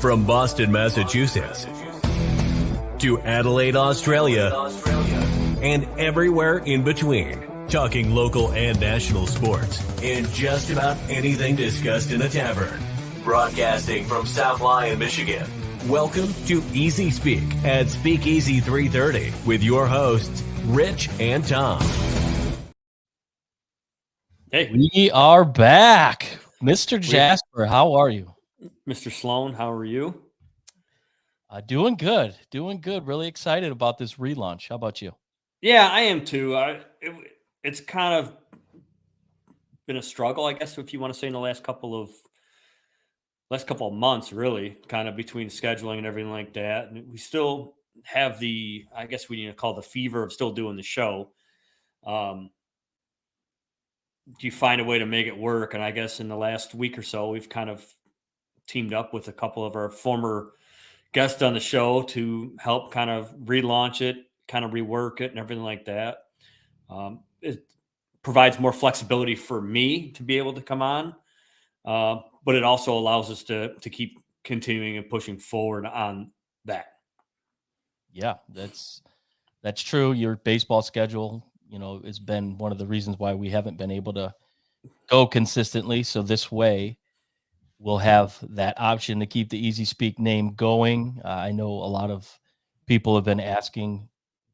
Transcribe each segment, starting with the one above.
From Boston, Massachusetts, to Adelaide, Australia, and everywhere in between. Talking local and national sports and just about anything discussed in a tavern. Broadcasting from South Lyon, Michigan. Welcome to Easyspeak at Speakeasy 330 with your hosts, Rich and Tom. Hey, we are back. Mr. Jasper, how are you? Mr. Sloan, how are you? Doing good. Really excited about this relaunch. How about you? Yeah, I am too. It's kind of been a struggle, I guess, if you want to say, in the last couple of months, really, kind of between scheduling and everything like that. And we still have I guess we need to call the fever of still doing the show. Do you find a way to make it work? And I guess in the last week or so, we've kind of teamed up with a couple of our former guests on the show to help kind of relaunch it, kind of rework it and everything like that. It provides more flexibility for me to be able to come on, but it also allows us to keep continuing and pushing forward on that. Yeah, that's true. Your baseball schedule, has been one of the reasons why we haven't been able to go consistently. So this way, we'll have that option to keep the Easyspeak name going. I know a lot of people have been asking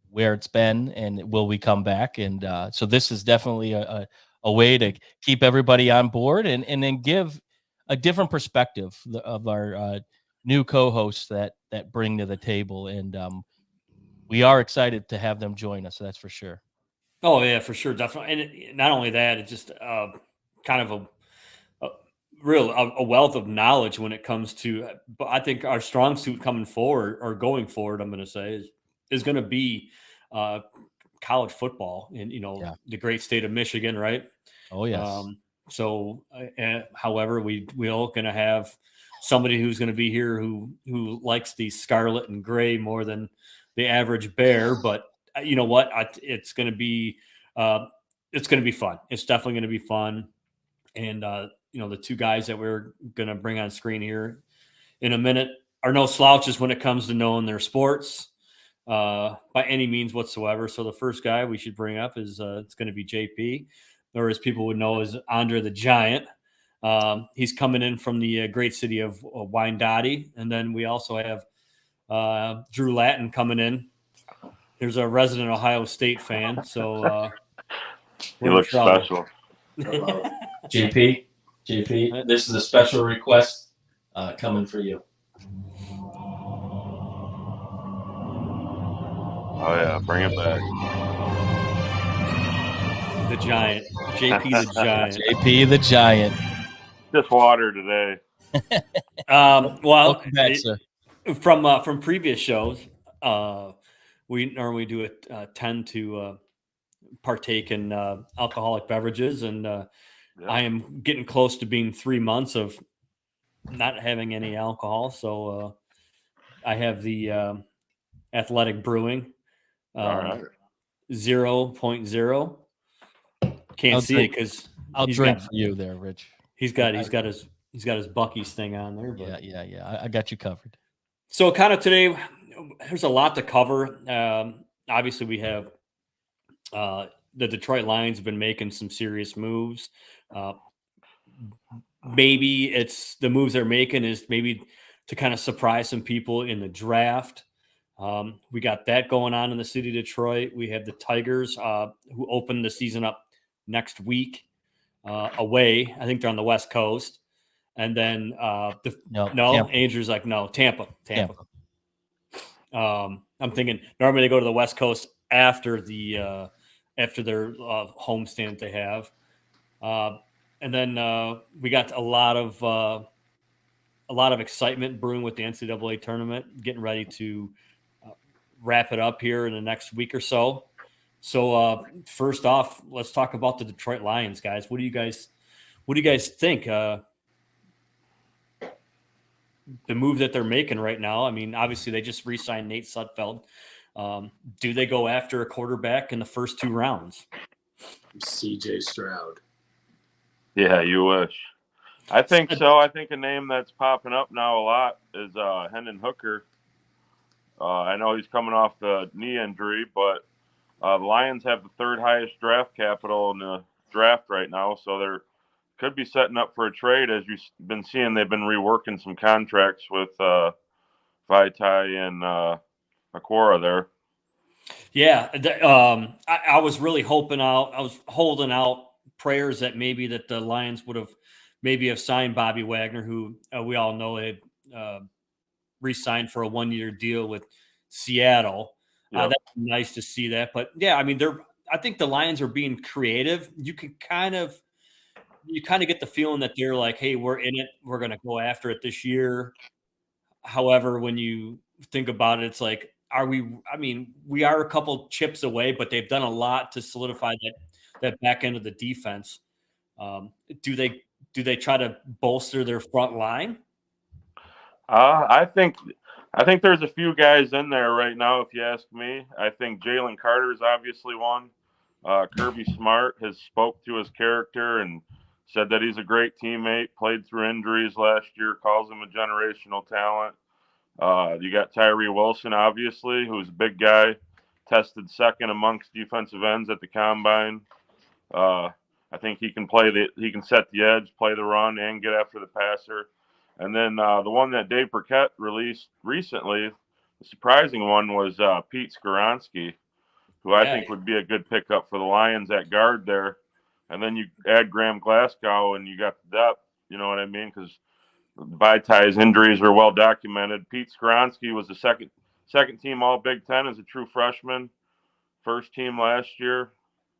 where it's been and will we come back. And so this is definitely a way to keep everybody on board and then give a different perspective of our new co-hosts that bring to the table. And we are excited to have them join us. That's for sure. Oh yeah, for sure. Definitely. And not only that, it's just kind of a wealth of knowledge when it comes to, but I think our strong suit coming forward or going forward, I'm going to say is going to be college football in, the great state of Michigan. Right. Oh yes. However, we're going to have somebody who's going to be here who likes the scarlet and gray more than the average bear, but you know what? It's going to be fun. It's definitely going to be fun. And, the two guys that we're going to bring on screen here in a minute are no slouches when it comes to knowing their sports by any means whatsoever. So the first guy we should bring up is it's going to be JP, or as people would know as Andre the Giant. He's coming in from the great city of Wyandotte. And then we also have Drew Lattin coming in. There's a resident Ohio State fan. So he looks special. JP, this is a special request coming for you. Oh yeah, bring it back. The Giant, JP the Giant. JP the Giant. Just water today. Well, back, sir. From previous shows, we normally tend to partake in alcoholic beverages, and I am getting close to being 3 months of not having any alcohol. So I have the Athletic Brewing 0.0. Can't see it because I'll drink for you there, Rich. He's got his Buc-ee's thing on there. But. Yeah. I got you covered. So kind of today, there's a lot to cover. Obviously, we have the Detroit Lions have been making some serious moves. Maybe it's the moves they're making is maybe to kind of surprise some people in the draft. We got that going on in the city of Detroit. We have the Tigers who open the season up next week away. I think they're on the West Coast. And then Andrew's like, no, Tampa. I'm thinking normally they go to the West Coast after their homestand that they have. And then we got a lot of excitement brewing with the NCAA tournament, getting ready to wrap it up here in the next week or so. So first off, let's talk about the Detroit Lions, guys. What do you guys think? The move that they're making right now. I mean, obviously they just re-signed Nate Sudfeld. Do they go after a quarterback in the first 2 rounds? CJ Stroud. Yeah, you wish. I think so. I think a name that's popping up now a lot is Hendon Hooker. I know he's coming off the knee injury, but the Lions have the third highest draft capital in the draft right now, so they're could be setting up for a trade. As you've been seeing, they've been reworking some contracts with Vitae and Aquara there. Yeah, I was really hoping out. I was holding out prayers that maybe that the Lions would have signed Bobby Wagner, who we all know had re-signed for a 1-year deal with Seattle. Yep. That's nice to see that. But yeah, I mean, I think the Lions are being creative. You kind of get the feeling that they're like, hey, we're in it. We're going to go after it this year. However, when you think about it, it's like, we are a couple chips away, but they've done a lot to solidify that back end of the defense. Do they try to bolster their front line? I think there's a few guys in there right now. If you ask me, I think Jalen Carter is obviously one. Kirby Smart has spoke to his character and said that he's a great teammate. Played through injuries last year. Calls him a generational talent. You got Tyree Wilson, obviously, who's a big guy. Tested second amongst defensive ends at the combine. I think he can he can set the edge, play the run, and get after the passer. And then the one that Dave Burkett released recently, the surprising one, was Pete Skoronski, who I think would be a good pickup for the Lions at guard there. And then you add Graham Glasgow, and you got the depth. You know what I mean? Because Vitae's injuries are well documented. Pete Skoronski was the second team All Big Ten as a true freshman, first team last year,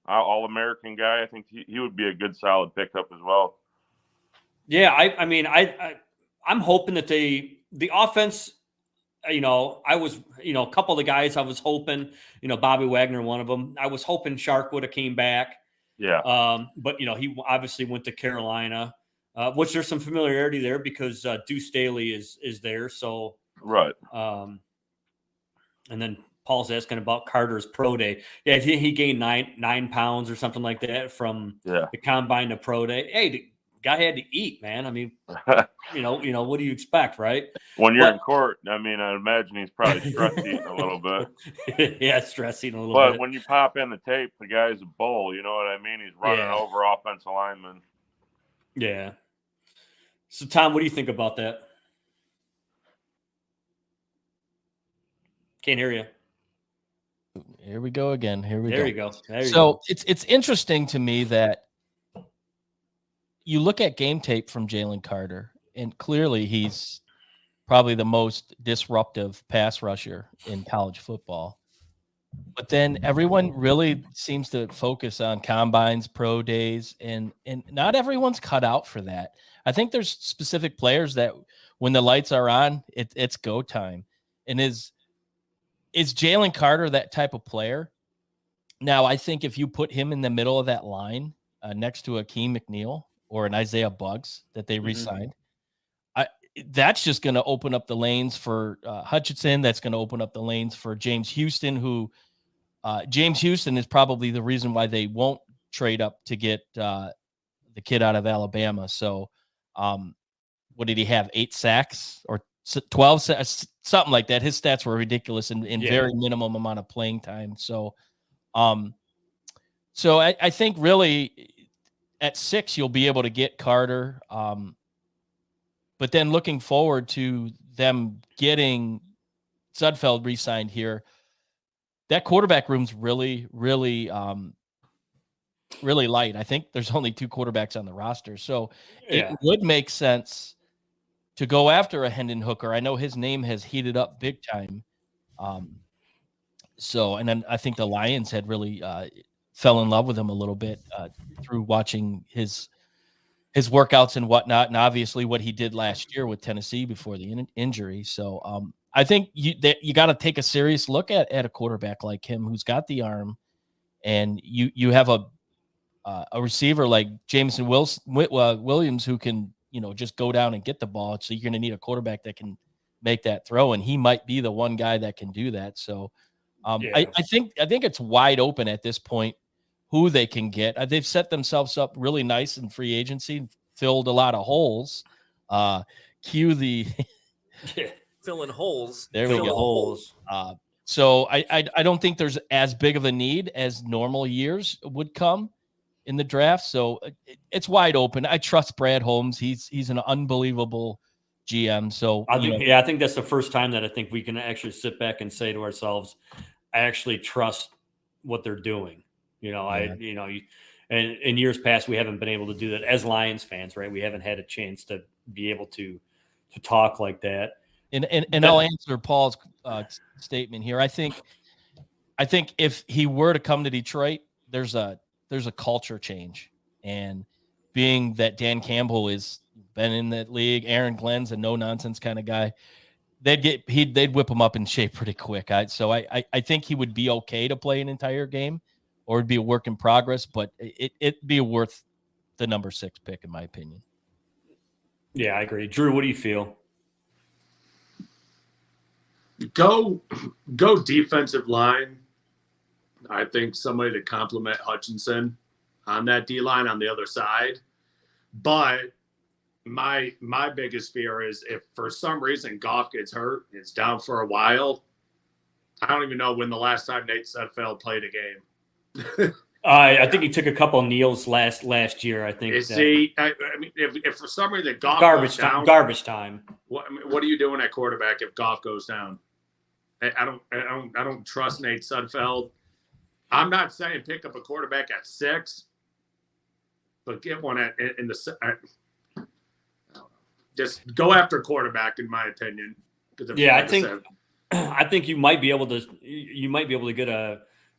All American guy. I think he would be a good solid pickup as well. Yeah, I'm hoping that the offense, I was, a couple of the guys I was hoping, Bobby Wagner, one of them, I was hoping Shark would have came back. Yeah. But, he obviously went to Carolina, which there's some familiarity there because Deuce Staley is there. So, right. And then Paul's asking about Carter's pro day. Yeah, he gained 9 pounds or something like that from the combine to pro day. Hey, the guy had to eat, man. I mean, what do you expect, right? When you're in court, I mean, I imagine he's probably stress eating a little bit. Yeah, stress eating a little bit. But when you pop in the tape, the guy's a bull. You know what I mean? He's running over offensive linemen. Yeah. So, Tom, what do you think about that? Can't hear you. Here we go again. There you go. So it's interesting to me that you look at game tape from Jalen Carter, and clearly he's probably the most disruptive pass rusher in college football. But then everyone really seems to focus on combines, pro days, and not everyone's cut out for that. I think there's specific players that when the lights are on, it's go time. And is Jalen Carter that type of player? Now, I think if you put him in the middle of that line next to Akeem McNeil or an Isaiah Buggs that they re-signed, that's just going to open up the lanes for Hutchinson. That's going to open up the lanes for James Houston, who James Houston is probably the reason why they won't trade up to get the kid out of Alabama. So what did he have? 8 sacks or 12 sacks, something like that. His stats were ridiculous in very minimum amount of playing time. So, I think really at 6, you'll be able to get Carter. But then looking forward to them getting Sudfeld re-signed here, that quarterback room's really, really, really light. I think there's only 2 quarterbacks on the roster. So it would make sense to go after a Hendon Hooker. I know his name has heated up big time. And then I think the Lions had really fell in love with him a little bit through watching his workouts and whatnot, and obviously what he did last year with Tennessee before the injury. So I think you got to take a serious look at a quarterback like him who's got the arm, and you have a receiver like Jameson Williams who can just go down and get the ball. So you're going to need a quarterback that can make that throw, and he might be the one guy that can do that. So I think it's wide open at this point who they can get. They've set themselves up really nice in free agency filled a lot of holes. Cue the filling holes. There we Filling go. Holes. So I don't think there's as big of a need as normal years would come in the draft. So it's wide open. I trust Brad Holmes. He's an unbelievable GM. So I think that's the first time that I think we can actually sit back and say to ourselves, I actually trust what they're doing. And in years past, we haven't been able to do that as Lions fans, right? We haven't had a chance to be able to talk like that. And I'll answer Paul's statement here. I think if he were to come to Detroit, there's a culture change, and being that Dan Campbell has been in that league, Aaron Glenn's a no nonsense kind of guy. They'd whip him up in shape pretty quick. So I think he would be okay to play an entire game, or it'd be a work in progress, but it'd be worth the number 6 pick in my opinion. Yeah, I agree. Drew, what do you feel? Go defensive line. I think somebody to complement Hutchinson on that D-line on the other side. But my biggest fear is if for some reason Goff gets hurt, it's down for a while. I don't even know when the last time Nate Sudfeld played a game. I think he took a couple of kneels last year. I think. I mean, if for some reason Goff garbage goes down, garbage time. What are you doing at quarterback if Goff goes down? I don't trust Nate Sudfeld. I'm not saying pick up a quarterback at 6, but get one in the. Just go after quarterback, in my opinion. I think you might be able to get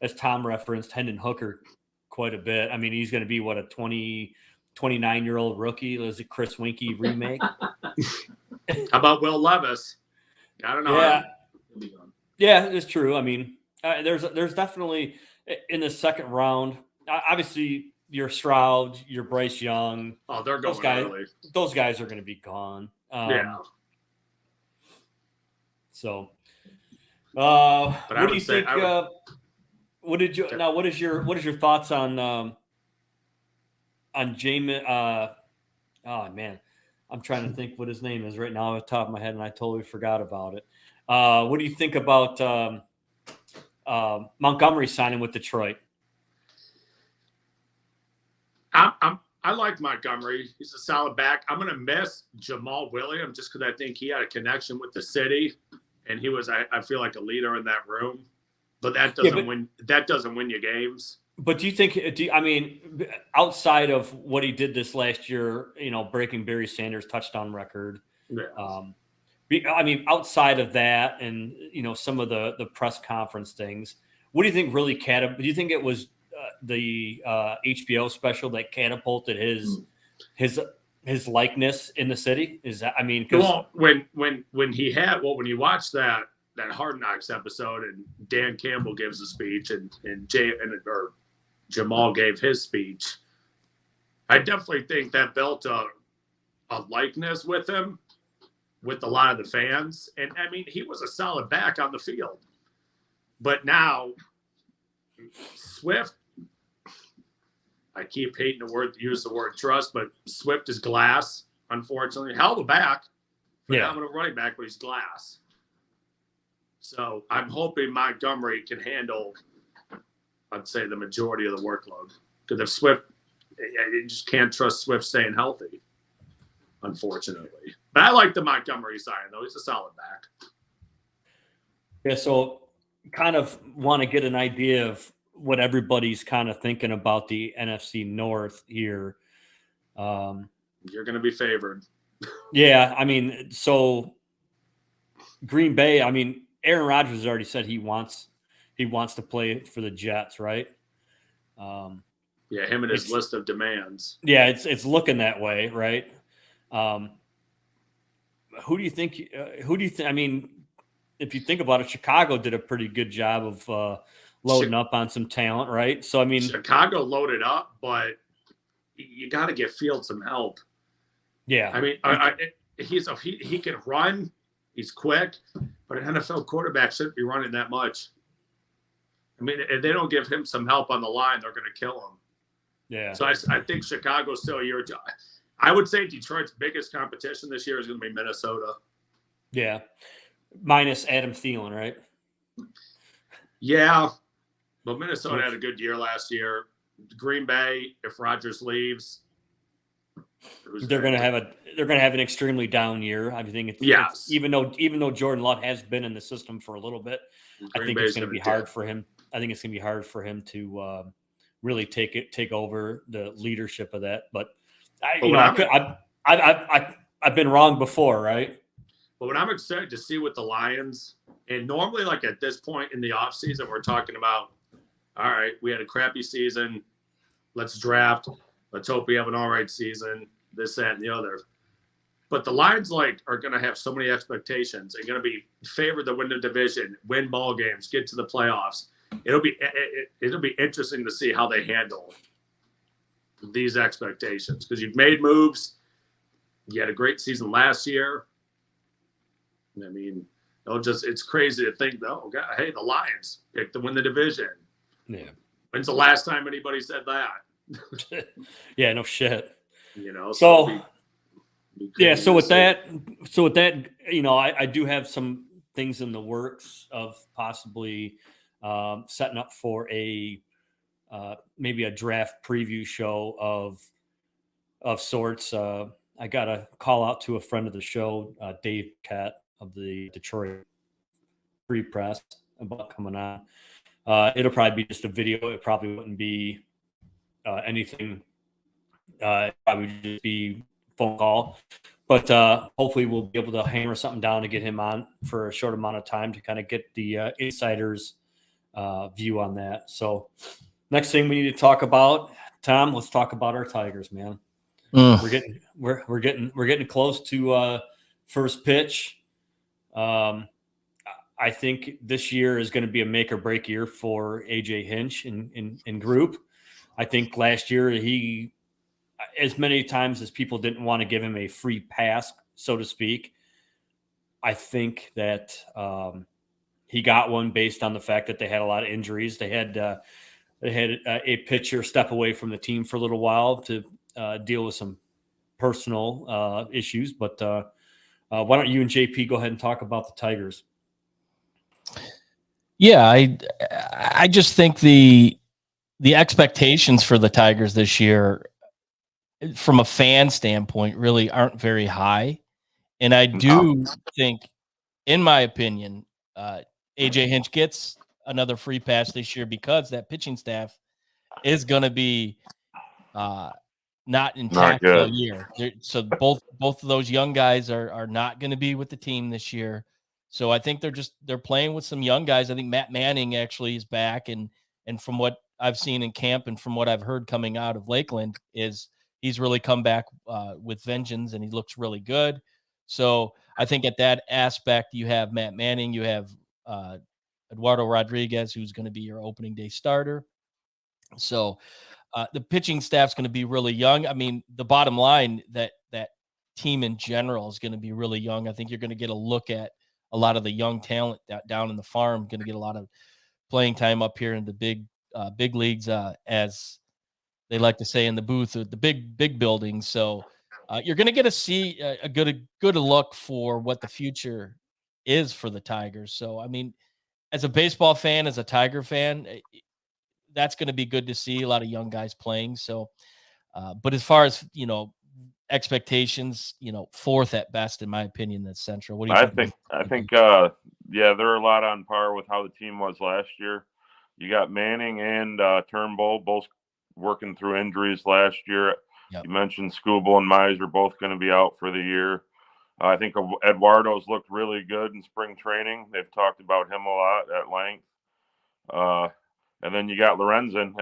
as Tom referenced, Hendon Hooker quite a bit. I mean, he's going to be a 29-year-old rookie. Was it Chris Winkie remake? How about Will Levis? I don't know. Yeah. Yeah, it's true. I mean, there's definitely in the second round. Obviously, your Stroud, your Bryce Young. Oh, they're going early. Those guys are going to be gone. Yeah. So, what do you think? What is your thoughts on Jamin? Oh man, I'm trying to think what his name is right now off the top of my head, and I totally forgot about it. What do you think about Montgomery signing with Detroit? I like Montgomery. He's a solid back. I'm going to miss Jamal Williams just because I think he had a connection with the city, and he was, I feel like, a leader in that room. But that doesn't win. That doesn't win you games. But do you think? I mean, outside of what he did this last year, breaking Barry Sanders' touchdown record. Yeah. I mean, outside of that, and some of the press conference things, what do you think really do you think it was the HBO special that catapulted his likeness in the city? Is that, I mean, when you watch that Hard Knocks episode and Dan Campbell gives a speech and Jamal gave his speech, I definitely think that built a likeness with him, with a lot of the fans. And I mean, he was a solid back on the field, but now Swift, I keep hating use the word trust, but Swift is glass, unfortunately. Hell of a back, phenomenal running back, but he's glass. So I'm hoping Montgomery can handle, I'd say, the majority of the workload. Because if Swift, you just can't trust Swift staying healthy, unfortunately. But I like the Montgomery sign, though. He's a solid back. Yeah, so kind of want to get an idea of what everybody's kind of thinking about the NFC North here. You're going to be favored. Yeah, I mean, so Green Bay, I mean, Aaron Rodgers has already said he wants to play for the Jets, right? Yeah, him and his list of demands. Yeah, it's looking that way, right? Who do you think? I mean, if you think about it, Chicago did a pretty good job of loading up on some talent, right? So I mean, Chicago loaded up, but you got to give Fields some help. Yeah, I mean, he can run, he's quick, but an NFL quarterback shouldn't be running that much. I mean, if they don't give him some help on the line, they're going to kill him. Yeah. So I think Chicago's still a year. I would say Detroit's biggest competition this year is going to be Minnesota. Yeah. Minus Adam Thielen, right? Yeah. But Minnesota had a good year last year. Green Bay, if Rodgers leaves, they're going to have an extremely down year. I think it's even though Jordan Love has been in the system for a little bit, I think it's going to be hard for him. I think it's going to be hard for him to really take over the leadership of that. But I've been wrong before, right? But what I'm excited to see with the Lions, and normally like at this point in the offseason, we're talking about, all right, we had a crappy season. Let's draft. Let's hope we have an all right season, this, that, and the other. But the Lions are going to have so many expectations. They're going to be favored to win the division, win ball games, get to the playoffs. It'll be interesting to see how they handle these expectations, because you've made moves. You had a great season last year. I mean, it's crazy to think, oh, God, hey, the Lions picked to win the division. Yeah. When's the last time anybody said that? Yeah, no shit. So with that, I do have some things in the works of possibly setting up for maybe a draft preview show of sorts. I got a call out to a friend of the show, Dave Cat of the Detroit Free Press, about coming on. It'll probably be just a video. It probably wouldn't be anything. It probably just be phone call. But hopefully we'll be able to hammer something down to get him on for a short amount of time to kind of get the insiders' view on that. So next thing we need to talk about, Tom, let's talk about our Tigers, man. We're getting close to first pitch. I think this year is going to be a make or break year for AJ Hinch in group. I think last year he, as many times as people didn't want to give him a free pass, so to speak, I think that he got one based on the fact that they had a lot of injuries. They had a pitcher step away from the team for a little while to deal with some personal issues. But why don't you and JP go ahead and talk about the Tigers? Yeah, I just think the expectations for the Tigers this year, from a fan standpoint, really aren't very high. And I do think, in my opinion, AJ Hinch gets another free pass this year because that pitching staff is going to be not intact all year. So both of those young guys are not going to be with the team this year. So I think they're playing with some young guys. I think Matt Manning actually is back, and from what I've seen in camp and from what I've heard coming out of Lakeland is he's really come back with vengeance, and he looks really good. So I think at that aspect, you have Matt Manning, you have Eduardo Rodriguez, who's going to be your opening day starter. So the pitching staff's going to be really young. I mean, the bottom line, that team in general is going to be really young. I think you're going to get a look at a lot of the young talent down in the farm, going to get a lot of playing time up here in the big leagues, as they like to say in the booth, the big buildings. So you're going to get to see a good look for what the future is for the Tigers. So, I mean, as a baseball fan, as a Tiger fan, that's going to be good to see a lot of young guys playing. So, but as far as, expectations, fourth at best, in my opinion, that's Central. What do you think? I think, they're a lot on par with how the team was last year. You got Manning and Turnbull both working through injuries last year. Yep. You mentioned Skubal and Mize are both going to be out for the year. I think Eduardo's looked really good in spring training. They've talked about him a lot at length. And then you got Lorenzen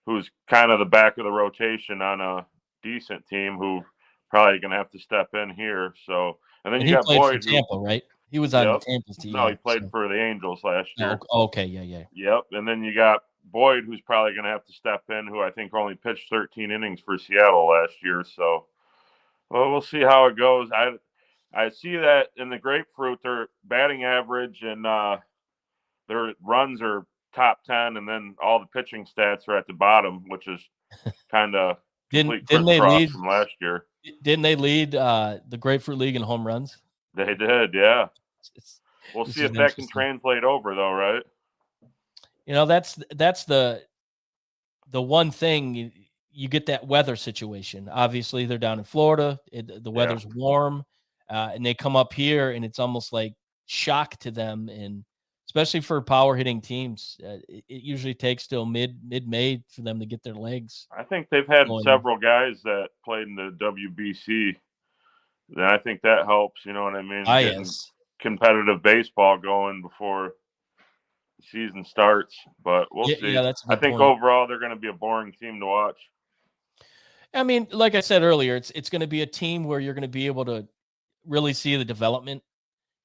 who's kind of the back of the rotation on a decent team who probably going to have to step in here. So, and then you got Boyd for Tampa, right? He was on Tampa's team. No, he played for the Angels last year. Oh, okay, yeah. Yep. And then you got Boyd, who's probably going to have to step in, who I think only pitched 13 innings for Seattle last year. So, well, we'll see how it goes. I see that in the Grapefruit, their batting average and their runs are top 10, and then all the pitching stats are at the bottom, which is kind of complete didn't they crisscross lead from last year. didn't they lead the Grapefruit League in home runs? They did, yeah. We'll This see is if that can interesting. translate over, though, right? That's the one thing. You get that weather situation. Obviously, they're down in Florida. The weather's warm, and they come up here, and it's almost like shock to them. And especially for power hitting teams, it usually takes till mid-May for them to get their legs. I think they've had going. several guys that played in the WBC. And I think that helps. You know what I mean? Getting Yes. competitive baseball going before the season starts. But we'll see. Yeah, that's a I good think point. overall they're going to be a boring team to watch. I mean, like I said earlier, it's going to be a team where you're going to be able to really see the development,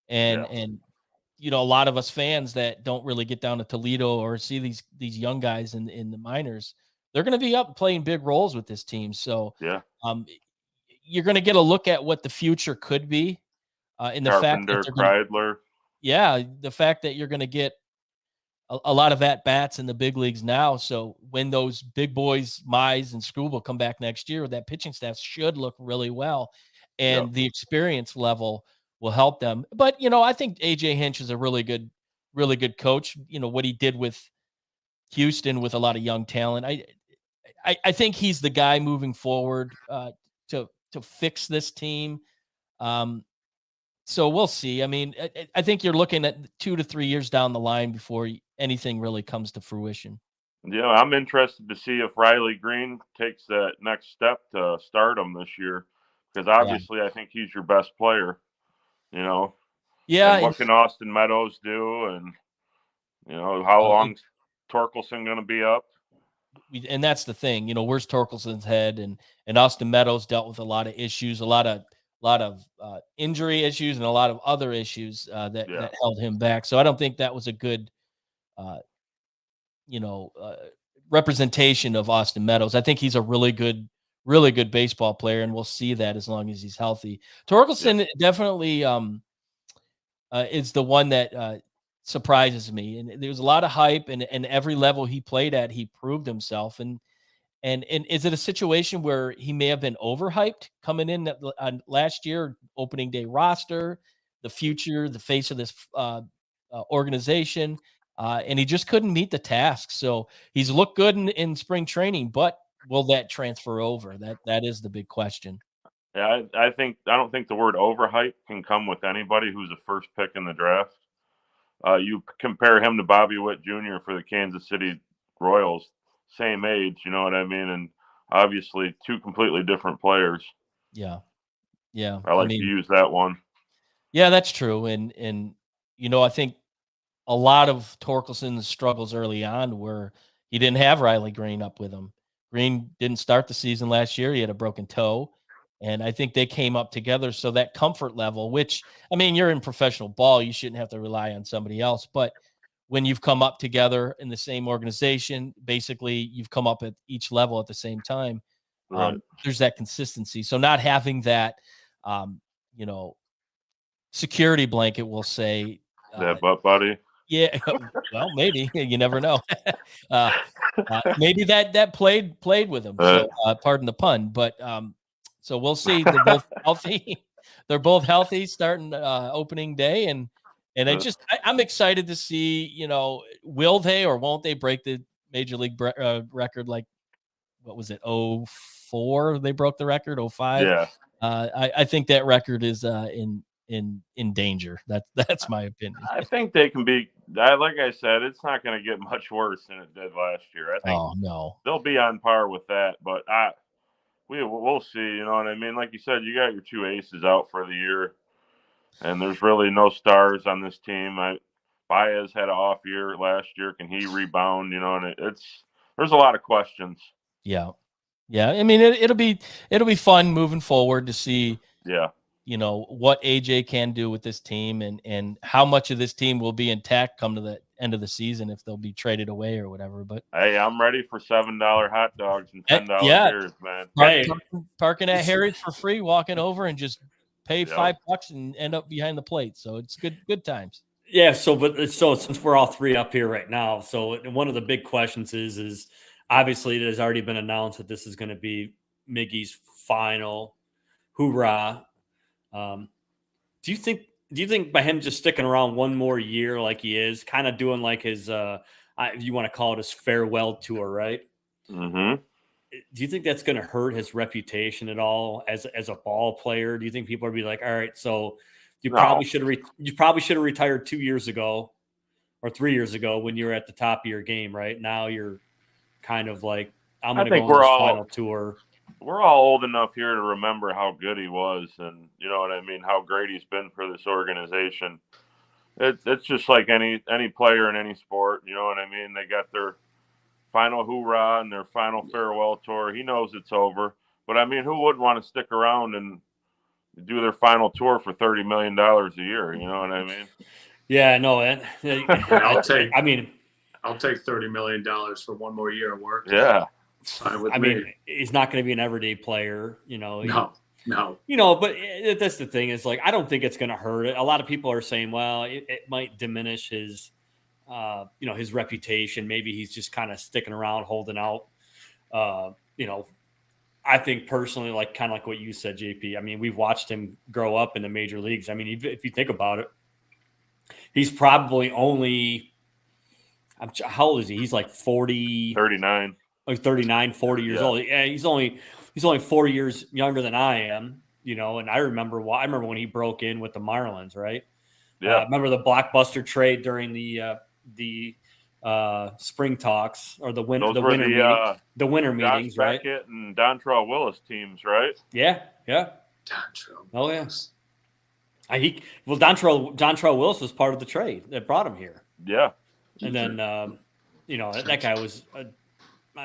and a lot of us fans that don't really get down to Toledo or see these young guys in the minors, they're going to be up playing big roles with this team. So you're going to get a look at what the future could be, in the fact that Kreidler. the fact that you're going to get a lot of at-bats in the big leagues now. So when those big boys, Mize and Struble, come back next year, that pitching staff should look really well. And the experience level will help them. But, I think A.J. Hinch is a really good coach. What he did with Houston with a lot of young talent. I think he's the guy moving forward to fix this team. So we'll see. I mean, I think you're looking at 2 to 3 years down the line before anything really comes to fruition. Yeah, I'm interested to see if Riley Green takes that next step to stardom this year, because obviously I think he's your best player. Yeah. And what can Austin Meadows do, and how long's Torkelson going to be up? And that's the thing. Where's Torkelson's head? And Austin Meadows dealt with a lot of issues, a lot of injury issues, and a lot of other issues that held him back. So I don't think that was a good, representation of Austin Meadows. I think he's a really good baseball player, and we'll see that as long as he's healthy. Torkelson definitely is the one that surprises me. And there was a lot of hype, and every level he played at, he proved himself. And is it a situation where he may have been overhyped coming in last year, opening day roster, the future, the face of this organization, and he just couldn't meet the task? So he's looked good in spring training, but will that transfer over? That is the big question. Yeah, I don't think the word overhype can come with anybody who's a first pick in the draft. You compare him to Bobby Witt Jr. for the Kansas City Royals, same age, you know what I mean? And obviously 2 completely different players. Yeah. I like to use that one. Yeah, that's true. And I think a lot of Torkelson's struggles early on were he didn't have Riley Green up with him. Green didn't start the season last year. He had a broken toe. And I think they came up together. So that comfort level, which, I mean, you're in professional ball, you shouldn't have to rely on somebody else. But when you've come up together in the same organization, basically you've come up at each level at the same time. There's that consistency. So not having that, security blanket, we'll say. That butt buddy. Yeah. Well, maybe. You never know. Maybe that played with him. So pardon the pun. But so we'll see. They're both healthy. They're both healthy starting opening day. And I'm excited to see, will they or won't they break the major league record? Like, what was it? 04 they broke the record. 05. Yeah. I think that record is in danger. That's my opinion. I think they can be. Like I said, it's not going to get much worse than it did last year. I think they'll be on par with that. But we'll see. You know what I mean? Like you said, you got your 2 aces out for the year. And there's really no stars on this team. Baez had an off year last year. Can he rebound? And there's a lot of questions. Yeah. I mean, it'll be fun moving forward to see. Yeah. What AJ can do with this team, and how much of this team will be intact come to the end of the season if they'll be traded away or whatever. But hey, I'm ready for $7 hot dogs and $10 beers, man. Parking at Harry's for free, walking over and just pay $5 and end up behind the plate. So it's good times. Yeah. So since we're all 3 up here right now, so one of the big questions is obviously it has already been announced that this is going to be, Miggy's final hoorah. Do you think by him just sticking around one more year like he is, kind of doing like his if you want to call it his farewell tour, right? Mm-hmm. Do you think that's going to hurt his reputation at all as a ball player? Do you think people are be like, all right, so you probably should have retired 2 years ago or 3 years ago when you were at the top of your game, right? Now you're kind of like, I'm going to go on this final tour. We're all old enough here to remember how good he was, and you know what I mean, how great he's been for this organization. It's just like any player in any sport, you know what I mean? They got their final hoorah and their final farewell tour. He knows it's over, but I mean, who wouldn't want to stick around and do their final tour for $30 million a year? You know what I mean? Yeah, no, I'll take $30 million for one more year of work. Yeah. I mean, he's not going to be an everyday player, you know. No. You know, but that's the thing is like, I don't think it's going to hurt it. A lot of people are saying, well, it might diminish his, his reputation. Maybe he's just kind of sticking around, holding out. I think personally, like kind of like what you said, JP. I mean, we've watched him grow up in the major leagues. I mean, if you think about it, he's probably only, how old is he? He's like 39, 40 years old. Yeah, he's only 4 years younger than I am, you know, and I remember when he broke in with the Marlins, right? Yeah. I remember the blockbuster trade during the spring talks or the winter meetings, Josh right? Beckett and Dontrell Willis teams, right? Yeah. Dontrell. Oh yeah. Dontrell Willis was part of the trade that brought him here. Yeah. And then that guy was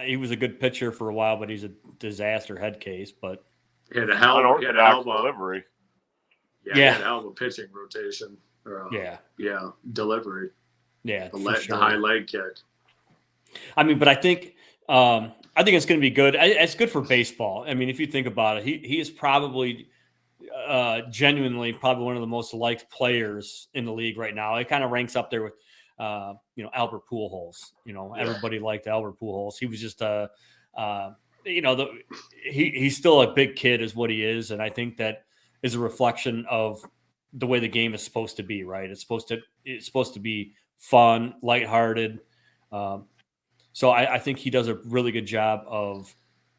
he was a good pitcher for a while, but he's a disaster head case. But he had a hell of a delivery. Yeah, he had a hell of a pitching rotation. Delivery. Yeah, the high leg kick. I mean, but I think it's going to be good. It's good for baseball. I mean, if you think about it, he is probably genuinely probably one of the most liked players in the league right now. It kind of ranks up there with Albert Pujols. Everybody liked Albert Pujols. He was just he's still a big kid is what he is, and I think that is a reflection of the way the game is supposed to be, right? It's supposed to be fun, lighthearted. So I think he does a really good job of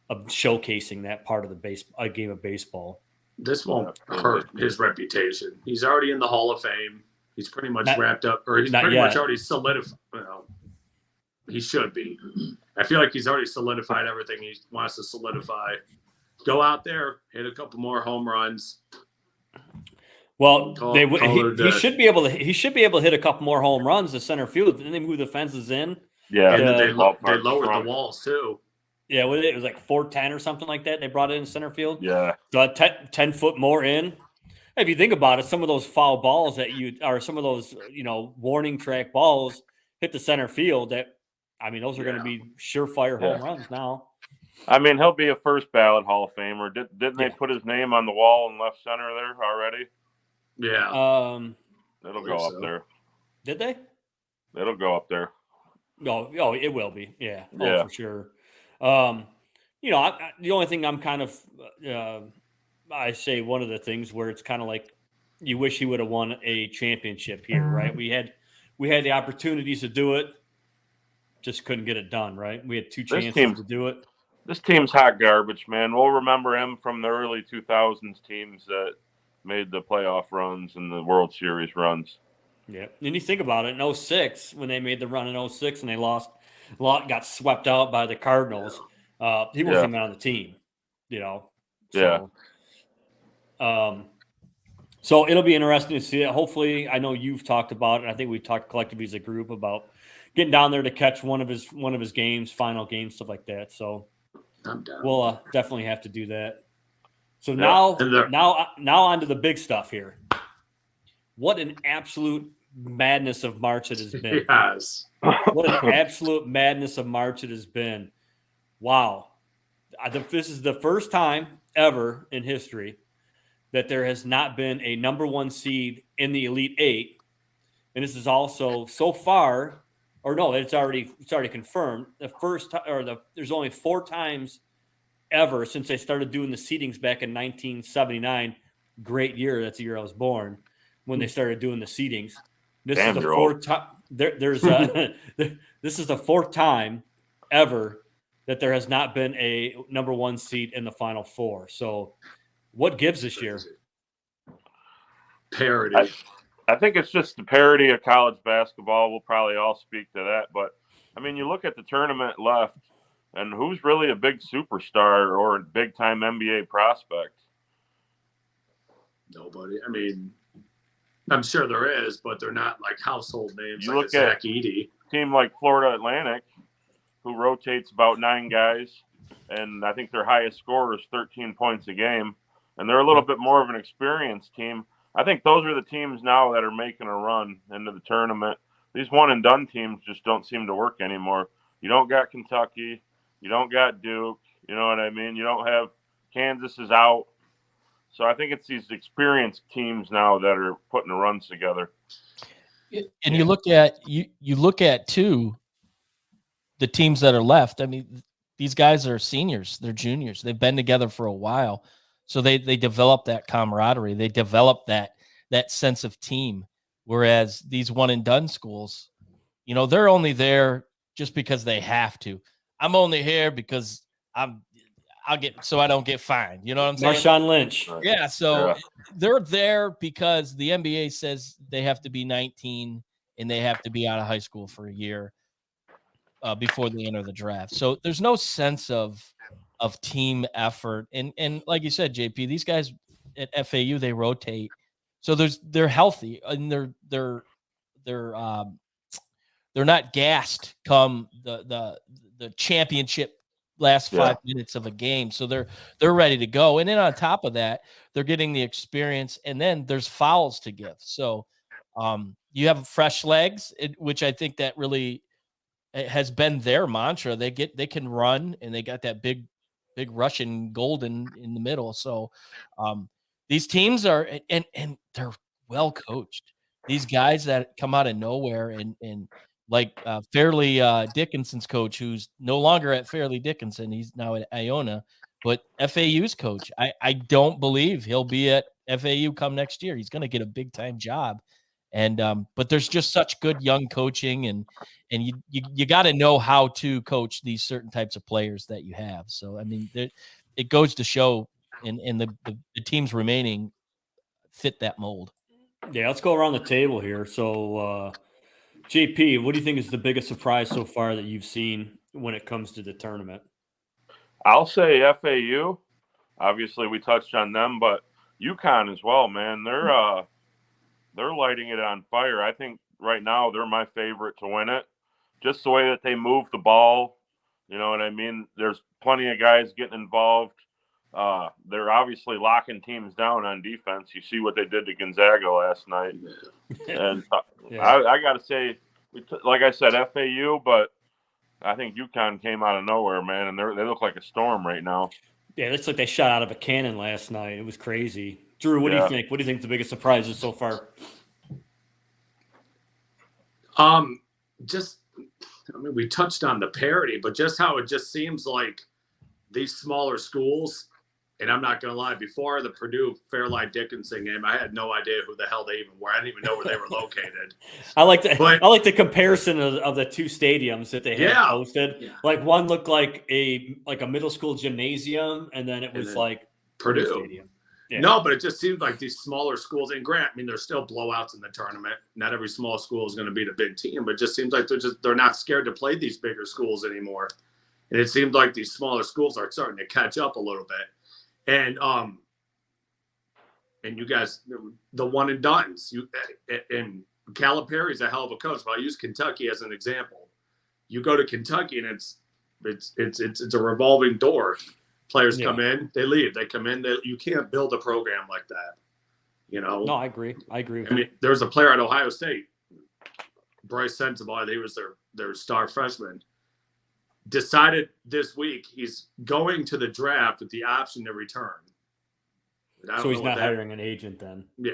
showcasing that part of the game of baseball. This won't hurt his reputation. He's already in the Hall of Fame. He's pretty much wrapped up, or he's pretty much already solidified. Well, he should be. I feel like he's already solidified everything he wants to solidify. Go out there, hit a couple more home runs. Well, he should be able to. He should be able to hit a couple more home runs to center field. Then they move the fences in. Yeah, and they lowered the walls too. Yeah, it was like 410 or something like that. They brought it in center field. Yeah, so 10 foot more in. If you think about it, some of those foul balls some of those warning track balls hit the center field. Those are going to be surefire home runs now. I mean, he'll be a first ballot Hall of Famer. Didn't they put his name on the wall in left center there already? Yeah. It'll go up there. Did they? It'll go up there. Oh, it will be. Yeah. Yeah. For sure. The only thing I'm kind of, I say one of the things where it's kind of like you wish he would have won a championship here, right? We had the opportunities to do it, just couldn't get it done, right? We had two chances to do it. This team's hot garbage, man. We'll remember him from the early 2000s teams that made the playoff runs and the World Series runs. Yeah. And you think about it, in 06, when they made the run in 06 and they got swept out by the Cardinals, he wasn't even on the team, So, so it'll be interesting to see it. Hopefully, I know you've talked about it. I think we've talked collectively as a group about getting down there to catch one of his games, final games, stuff like that. So we'll definitely have to do that. So now on to the big stuff here. What an absolute madness of March it has been. Yes. What an absolute madness of March it has been. Wow. This is the first time ever in history that there has not been a number one seed in the Elite Eight. And this is also so far, or no, it's already confirmed. There's only 4 times ever since they started doing the seedings back in 1979. Great year. That's the year I was born when they started doing the seedings. This Damn, is the you're fourth time. This is the fourth time ever that there has not been a number one seed in the Final Four. So, what gives this year? Parity. I think it's just the parity of college basketball. We'll probably all speak to that. But, I mean, you look at the tournament left, and who's really a big superstar or a big-time NBA prospect? Nobody. I mean, I'm sure there is, but they're not like household names You like look Zach at Edey. a team like Florida Atlantic, who rotates about 9 guys, and I think their highest scorer is 13 points a game, and they're a little bit more of an experienced team. I think those are the teams now that are making a run into the tournament. These one-and-done teams just don't seem to work anymore. You don't got Kentucky. You don't got Duke. You know what I mean? You don't have Kansas is out. So I think it's these experienced teams now that are putting the runs together. And you look at too the teams that are left. I mean, these guys are seniors, they're juniors. They've been together for a while. So they develop that camaraderie. They develop that sense of team. Whereas these one and done schools, they're only there just because they have to. I'm only here because I'll get so I don't get fined. You know what I'm saying? Marshawn Lynch. Yeah. So they're there because the NBA says they have to be 19 and they have to be out of high school for a year before they enter the draft. So there's no sense of team effort. And like you said, JP, these guys at FAU, they rotate. So they're healthy and they're not gassed come the championship last 5 minutes of a game. So they're ready to go. And then on top of that, they're getting the experience, and then there's fouls to give. So you have fresh legs, which I think that really has been their mantra. They can run, and they got that big Russian golden in the middle. So these teams are and they're well coached. These guys that come out of nowhere and like Fairleigh Dickinson's coach, who's no longer at Fairleigh Dickinson, he's now at Iona, but FAU's coach. I don't believe he'll be at FAU come next year. He's going to get a big time job. And but there's just such good young coaching, and you got to know how to coach these certain types of players that you have. So I mean, it goes to show, and the teams remaining fit that mold. Yeah, let's go around the table here. So, JP, what do you think is the biggest surprise so far that you've seen when it comes to the tournament? I'll say FAU. Obviously, we touched on them, but UConn as well, man. They're lighting it on fire. I think right now they're my favorite to win it. Just the way that they move the ball, you know what I mean? There's plenty of guys getting involved. They're obviously locking teams down on defense. You see what they did to Gonzaga last night. And I got to say, like I said, FAU, but I think UConn came out of nowhere, man, and they look like a storm right now. Yeah, it looks like they shot out of a cannon last night. It was crazy. Drew, what do you think? What do you think the biggest surprise is so far? We touched on the parity, but just how it just seems like these smaller schools, and I'm not going to lie, before the Purdue Fairleigh Dickinson game, I had no idea who the hell they even were. I didn't even know where they were located. I like the comparison of the two stadiums that they had posted. Yeah. Like one looked like a middle school gymnasium, and then it was like Purdue Stadium. Yeah. No, but it just seems like these smaller schools, and Grant, I mean, there's still blowouts in the tournament. Not every small school is going to beat a big team, but it just seems like they're not scared to play these bigger schools anymore. And it seems like these smaller schools are starting to catch up a little bit. And you guys, the one and dones, and Calipari's a hell of a coach. But I use Kentucky as an example. You go to Kentucky and it's a revolving door. Players come in, they leave. They come in. You can't build a program like that. You know. No, I agree. I mean, there was a player at Ohio State, Bryce Sensabaugh. He was their star freshman. Decided this week he's going to the draft with the option to return. So he's not hiring an agent then. Yeah,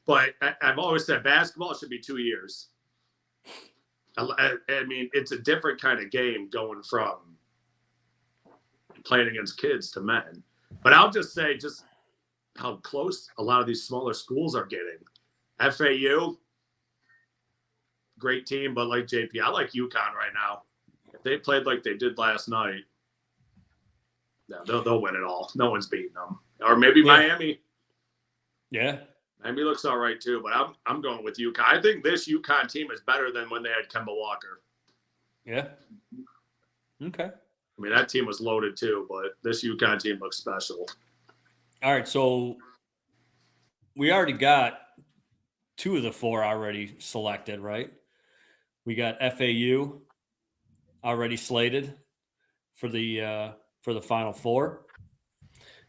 but I've always said basketball should be 2 years. I mean, it's a different kind of game going from playing against kids to men. But I'll just say just how close a lot of these smaller schools are getting. FAU, great team, but like JP, I like UConn right now. If they played like they did last night, yeah, they'll win it all. No one's beating them. Or maybe Miami. Yeah. Miami looks all right too, but I'm going with UConn. I think this UConn team is better than when they had Kemba Walker. Yeah. Okay. I mean, that team was loaded too, but this UConn team looks special. All right, so we already got 2 of the 4 already selected, right? We got FAU already slated for the Final Four,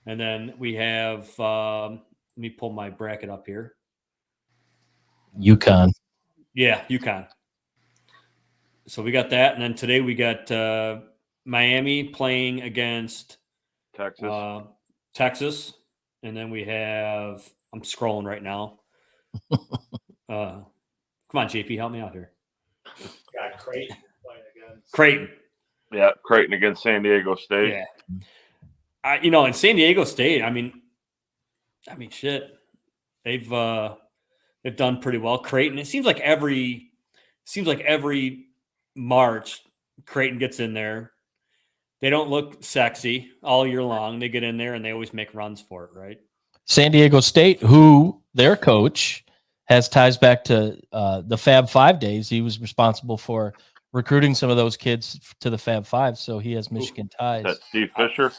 and then we have. Let me pull my bracket up here. UConn. Yeah, UConn. So we got that, and then today we got Miami playing against Texas, and then we have. I'm scrolling right now. Come on, JP, help me out here. Got Creighton playing against Creighton. Yeah, Creighton against San Diego State. Yeah. In San Diego State, I mean, shit, they've done pretty well. Creighton. It seems like every March, Creighton gets in there. They don't look sexy all year long. They get in there and they always make runs for it, right? San Diego State, who their coach has ties back to the Fab 5 days. He was responsible for recruiting some of those kids to the Fab 5, so he has Michigan ties. Is that Steve Fisher?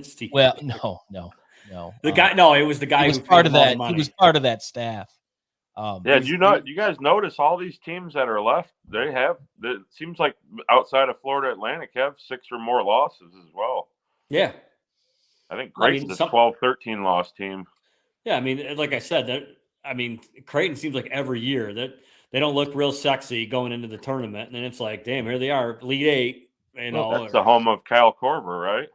Steve Well, Fisher. No. The guy. No, it was the guy He was who part paid of him all the that. money. He was part of that staff. Yeah, you guys notice all these teams that are left, it seems like outside of Florida Atlantic have 6 or more losses as well. Yeah. I think Creighton's a 12-13 loss team. Yeah, I mean, like I said, Creighton seems like every year that they don't look real sexy going into the tournament, and then it's like, damn, here they are, Elite Eight. That's the home of Kyle Korver, right?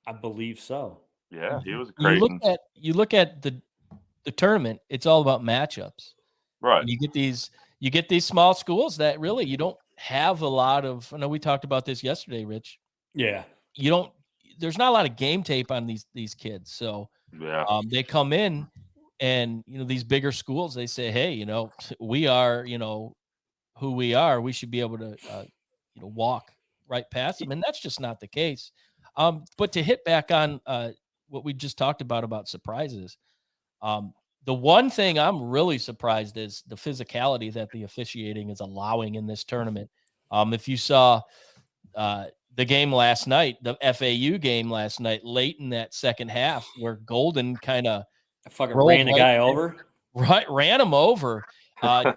I believe so. Yeah, he was Creighton. You look at the tournament, it's all about matchups. Right. And you get these small schools that really you don't have a lot of. I know we talked about this yesterday, Rich. Yeah. There's not a lot of game tape on these kids. So yeah, they come in and these bigger schools, they say, hey, we are, who we are. We should be able to walk right past them. And that's just not the case. But to hit back on what we just talked about surprises, the one thing I'm really surprised is the physicality that the officiating is allowing in this tournament. If you saw the game last night, the FAU game last night, late in that second half, where Golden kind of fucking ran the guy over, ran him over, and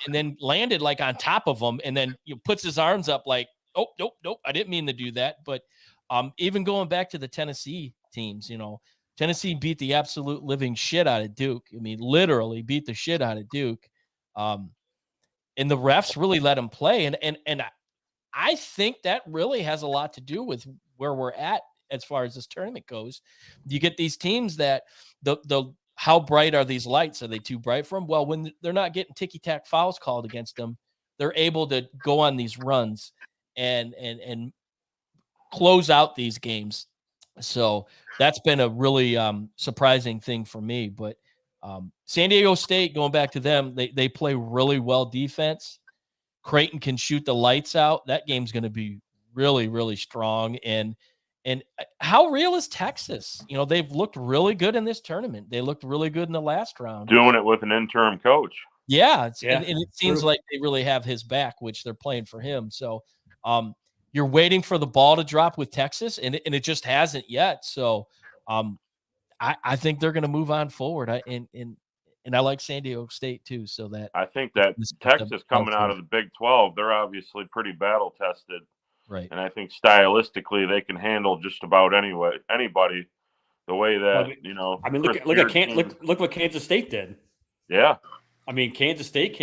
then landed like on top of him, and then puts his arms up like, oh, nope, I didn't mean to do that. But even going back to the Tennessee teams, Tennessee beat the absolute living shit out of Duke. I mean, literally beat the shit out of Duke. And the refs really let them play. And I think that really has a lot to do with where we're at as far as this tournament goes. You get these teams that how bright are these lights? Are they too bright for them? Well, when they're not getting ticky-tack fouls called against them, they're able to go on these runs and close out these games. So that's been a really surprising thing for me. But San Diego State, going back to them, they play really well defense. Creighton can shoot the lights out. That game's going to be really, really strong. And how real is Texas? They've looked really good in this tournament. They looked really good in the last round. Doing it with an interim coach. Yeah. And it seems like they really have his back, which they're playing for him. So you're waiting for the ball to drop with Texas, and it just hasn't yet. So I think they're going to move on forward. And I like San Diego State too. So that I think that Texas coming out of the Big 12, they're obviously pretty battle tested. Right. And I think stylistically they can handle just about anybody the way that, I mean, look what Kansas State did. Yeah. I mean, Kansas State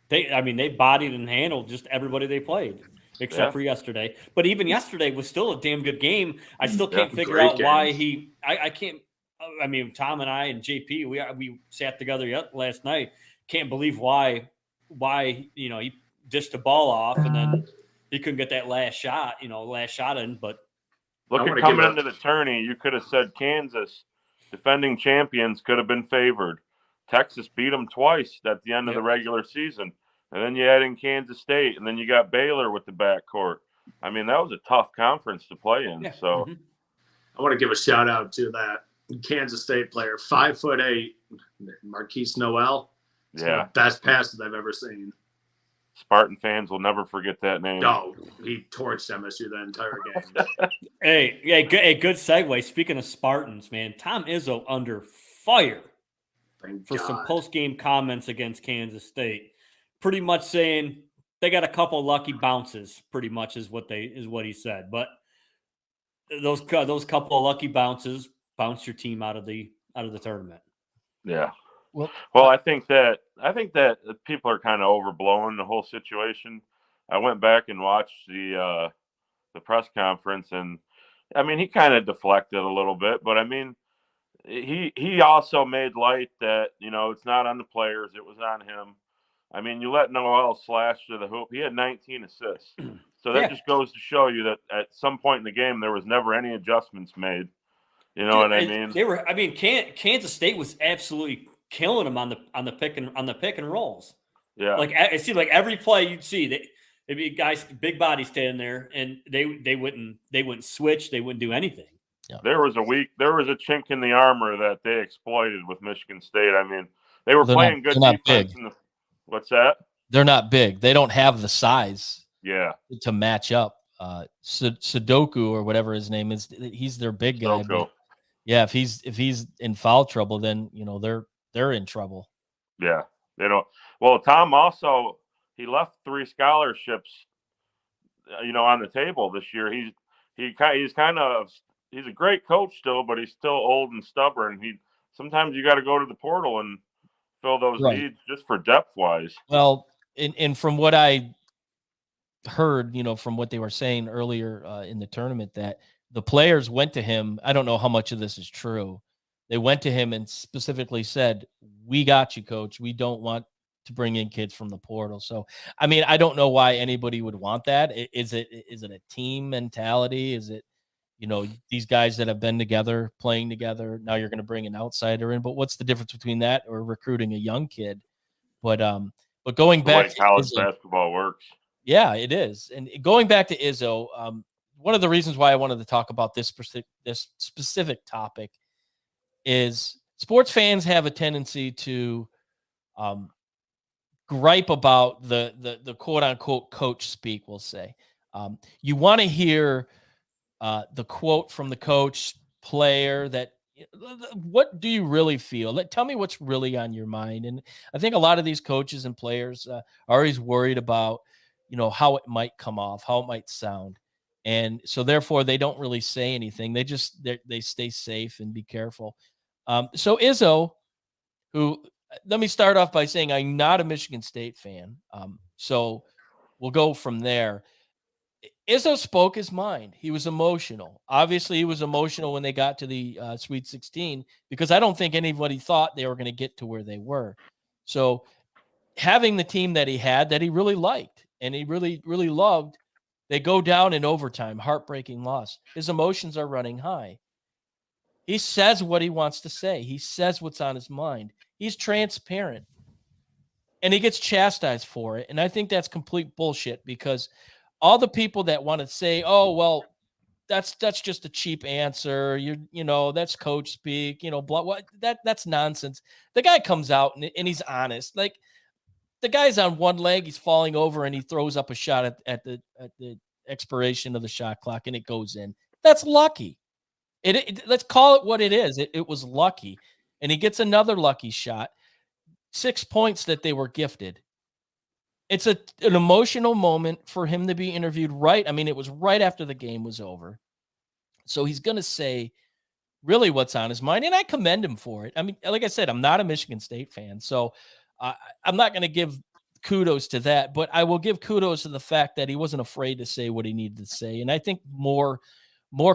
they bodied and handled just everybody they played. Except for yesterday. But even yesterday was still a damn good game. I still can't figure out why I can't. I mean, Tom and I and JP, we sat together last night. Can't believe why he dished the ball off and then he couldn't get that last shot in. But look I at wanna coming give into the tourney, you could have said Kansas, defending champions, could have been favored. Texas beat them twice at the end of the regular season. And then you add in Kansas State, and then you got Baylor with the backcourt. I mean, that was a tough conference to play in. Yeah. So I want to give a shout out to that Kansas State player, 5'8", Marquise Noel. It's one of the best passes I've ever seen. Spartan fans will never forget that name. No, he torched MSU the entire game. Hey, good segue. Speaking of Spartans, man, Tom Izzo under fire Thank for God. some post-game comments against Kansas State, pretty much saying they got a couple lucky bounces. Pretty much is what he said. But those couple of lucky bounces bounce your team out of the tournament. Yeah. Well, I think that people are kind of overblowing the whole situation. I went back and watched the press conference, and I mean, he kind of deflected a little bit, but I mean, he also made light that, you know, it's not on the players, it was on him. I mean, you let Noel slash to the hoop. He had 19 assists. So that just goes to show you that at some point in the game there was never any adjustments made. You know what I mean? Kansas State was absolutely killing them on the pick and rolls. Yeah. Like it seemed like every play you'd see they'd be guys, big bodies standing there, and they wouldn't switch, they wouldn't do anything. Yeah. There was a chink in the armor that they exploited with Michigan State. I mean, they were playing good defense. What's that? They're not big. They don't have the size. Yeah. To match up. Sudoku or whatever his name is, he's their big guy. But yeah, if he's in foul trouble, then you know they're in trouble. Yeah, they don't. Well, Tom also he left 3 scholarships, you know, on the table this year. He's a great coach still, but he's still old and stubborn. Sometimes you got to go to the portal and fill those needs just for depth wise. Well, and from what I heard, you know, from what they were saying earlier in the tournament, that the players went to him. I don't know how much of this is true. They went to him and specifically said, "We got you, coach. We don't want to bring in kids from the portal." So, I mean, I don't know why anybody would want that. Is it a team mentality? Is it, you know, these guys that have been together, playing together, now you're going to bring an outsider in? But what's the difference between that or recruiting a young kid? But going back to college basketball works. Yeah, it is. And going back to Izzo, one of the reasons why I wanted to talk about this specific topic is sports fans have a tendency to gripe about the quote unquote coach speak, we'll say. You want to hear the quote from the coach, player, that what do you really feel? Tell me what's really on your mind. And I think a lot of these coaches and players are always worried about, you know, how it might come off, how it might sound. And so therefore they don't really say anything. They stay safe and be careful. So Izzo, who, let me start off by saying I'm not a Michigan State fan. So we'll go from there. Izzo spoke his mind. He was emotional. Obviously, he was emotional when they got to the Sweet 16, because I don't think anybody thought they were going to get to where they were. So having the team that he had, that he really liked and he really, really loved, they go down in overtime, heartbreaking loss. His emotions are running high. He says what he wants to say. He says what's on his mind. He's transparent. And he gets chastised for it. And I think that's complete bullshit, because all the people that want to say, "Oh, well, that's just a cheap answer. You know, that's coach speak, you know, blah, what, that's nonsense." The guy comes out and he's honest. Like, the guy's on one leg, he's falling over, and he throws up a shot at the expiration of the shot clock, and it goes in. That's lucky. Let's call it what it is. It was lucky. And he gets another lucky shot. 6 points that they were gifted. It's an emotional moment for him to be interviewed right. I mean, it was right after the game was over. So he's going to say really what's on his mind, and I commend him for it. I mean, like I said, I'm not a Michigan State fan, so I'm not going to give kudos to that, but I will give kudos to the fact that he wasn't afraid to say what he needed to say. And I think more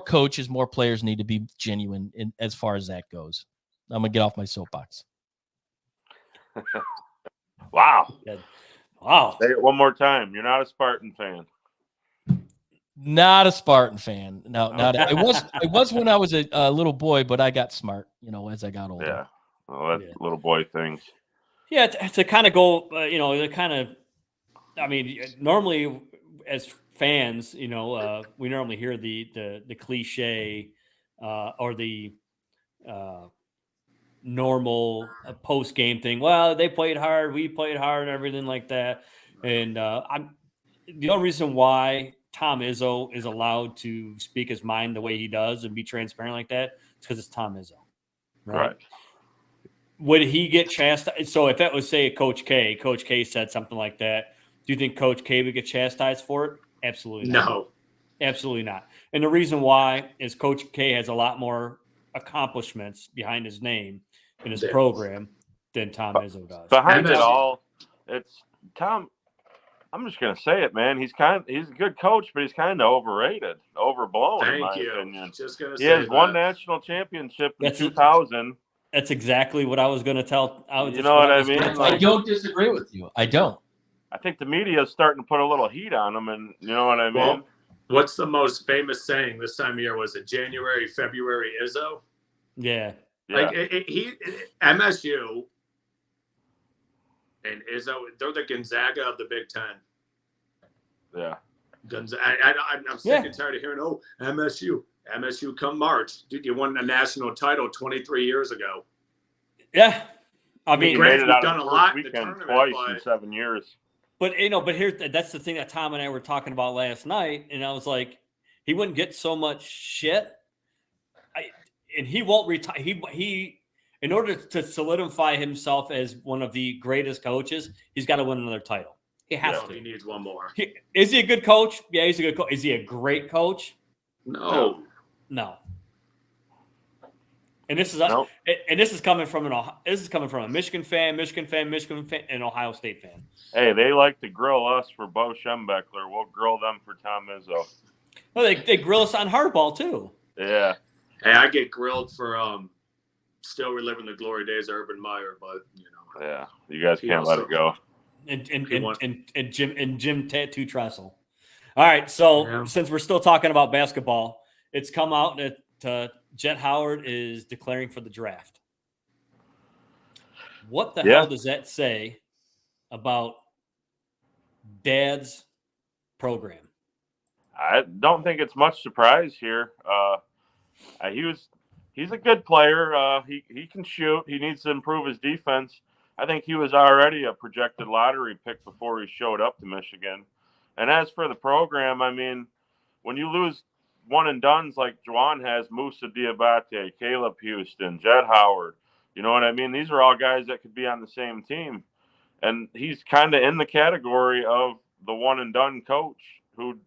coaches, more players need to be genuine as far as that goes. I'm going to get off my soapbox. Wow. Wow. Say it one more time. You're not a Spartan fan. Not a Spartan fan. No, not. I was when I was a little boy, but I got smart, as I got older. Yeah. Well, that's little boy things. Yeah, to kind of go, to kind of, I mean, normally as fans, we normally hear the cliche or the normal post game thing. Well, they played hard, we played hard, and everything like that. And I'm the only reason why Tom Izzo is allowed to speak his mind the way he does and be transparent like that is because it's Tom Izzo, right? Would he get chastised? So if that was, say, Coach K said something like that, do you think Coach K would get chastised for it? Absolutely not. No. Absolutely not. And the reason why is Coach K has a lot more accomplishments behind his name in his program than Tom Izzo does. Behind it all, it's Tom. I'm just gonna say it, man. He's a good coach, but he's kind of overrated, overblown in my opinion. Just gonna he has one national championship in 2000. That's exactly what I was going to tell. You know what I mean? I don't disagree with you. I don't. I think the media is starting to put a little heat on him, and you know what I mean? Well, what's the most famous saying this time of year? Was it January, February, Izzo? Yeah. Like MSU and Izzo, they're the Gonzaga of the Big Ten. Yeah. I'm sick and tired of hearing, MSU. MSU come March. Dude, you won a national title 23 years ago. Yeah. I mean, made it out done of a lot weekend in the tournament, twice in 7 years. But that's the thing that Tom and I were talking about last night, and I was like, he wouldn't get so much shit, and he won't retire. He in order to solidify himself as one of the greatest coaches, he's got to win another title. He has to. He needs one more. Is he a good coach? Yeah, he's a good coach. Is he a great coach? No. And this is coming from a Michigan fan, and Ohio State fan. Hey, they like to grill us for Bo Schembechler. We'll grill them for Tom Izzo. Well, they grill us on hardball too. Yeah. Hey, I get grilled for still reliving the glory days of Urban Meyer, but Yeah, you guys can't let it go. And Jim Tattoo Tressel. All right, so since we're still talking about basketball, it's come out that Jet Howard is declaring for the draft. What the hell does that say about Dad's program? I don't think it's much surprise here. He's a good player. He can shoot. He needs to improve his defense. I think he was already a projected lottery pick before he showed up to Michigan. And as for the program, I mean, when you lose one and dones like Juwan has, Moussa Diabate, Caleb Houston, Jet Howard, you know what I mean? These are all guys that could be on the same team. And he's kind of in the category of the one and done coach who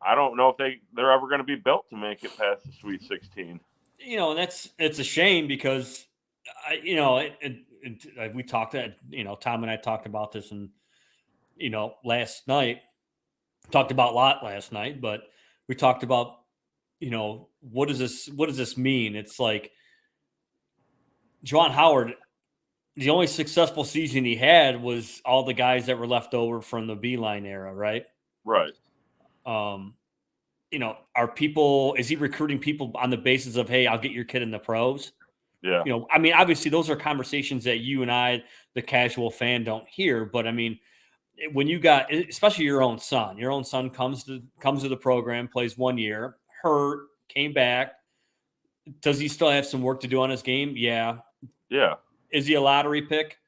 I don't know if they're ever going to be built to make it past the Sweet 16. And it's a shame because, we talked that, Tom and I talked about this and, last night, talked about a lot last night, but we talked about, what does this mean? It's like Juwan Howard, the only successful season he had was all the guys that were left over from the Beeline era, right? Right. Is he recruiting people on the basis of, hey, I'll get your kid in the pros? Yeah. I mean, obviously those are conversations that you and I, the casual fan, don't hear. But I mean, when you got, especially your own son comes to the program, plays 1 year, hurt, came back. Does he still have some work to do on his game? Yeah. Yeah. Is he a lottery pick?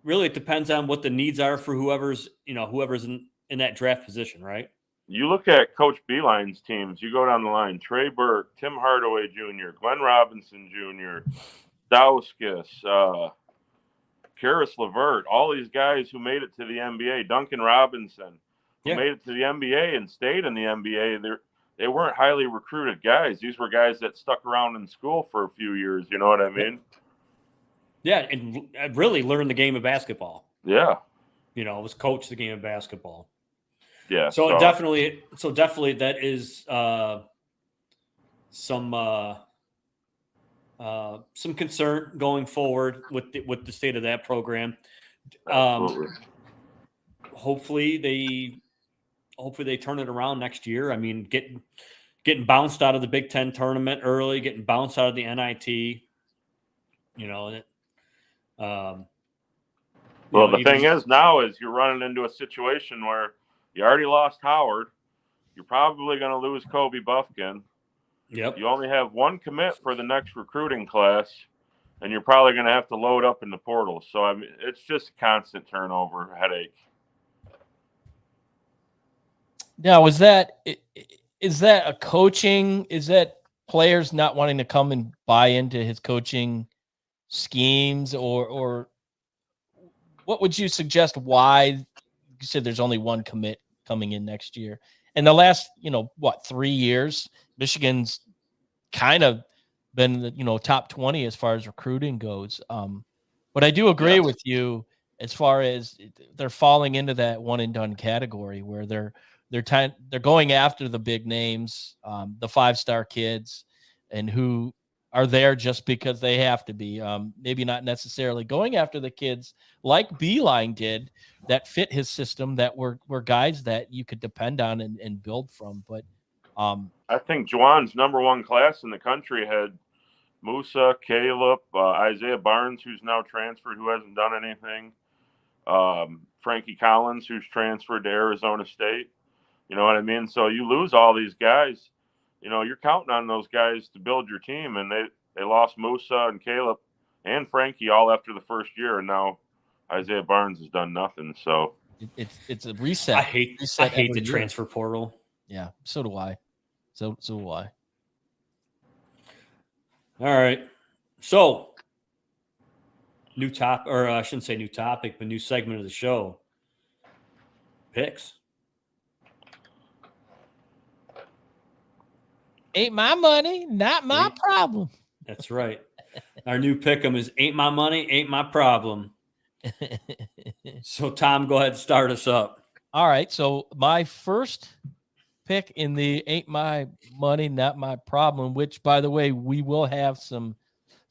Really, it depends on what the needs are for whoever's in that draft position, right? You look at Coach Beeline's teams, you go down the line, Trey Burke, Tim Hardaway Jr., Glenn Robinson Jr., Dauskas, Karis LeVert, all these guys who made it to the NBA, Duncan Robinson, who made it to the NBA and stayed in the NBA. They weren't highly recruited guys. These were guys that stuck around in school for a few years. You know what I mean? Yeah, and really learned the game of basketball. Yeah. Was coach the game of basketball. Yeah. So definitely that is some concern going forward with the state of that program. Hopefully they hopefully they turn it around next year. I mean, getting bounced out of the Big Ten tournament early, getting bounced out of the NIT, you know. Well, the thing is now is you're running into a situation where you already lost Howard. You're probably going to lose Kobe Buffkin. Yep. You only have one commit for the next recruiting class, and you're probably going to have to load up in the portal. So, I mean, it's just constant turnover, headache. Now, is that a coaching? Is that players not wanting to come and buy into his coaching schemes, or what would you suggest? Why you said there's only one commit coming in next year, and the last 3 years, Michigan's kind of been the top 20 as far as recruiting goes. But I do agree with you as far as they're falling into that one and done category where they're going after the big names, the 5-star kids, and who are there just because they have to be. Maybe not necessarily going after the kids like Beeline did that fit his system, that were guys that you could depend on and build from. But I think Juwan's number one class in the country had Musa, Caleb, Isaiah Barnes, who's now transferred, who hasn't done anything. Frankie Collins, who's transferred to Arizona State. You know what I mean? So you lose all these guys. You're counting on those guys to build your team, and they lost Musa and Caleb and Frankie all after the first year, and now Isaiah Barnes has done nothing. So it's a reset. I hate the transfer portal. Yeah, so do I. So do I. All right. So, new topic, or I shouldn't say new topic, but new segment of the show. Picks. Ain't my money, not my problem. That's right. Our new pick'em is ain't my money, ain't my problem. So, Tom, go ahead and start us up. All right. So, my first pick in the ain't my money, not my problem, which, by the way, we will have some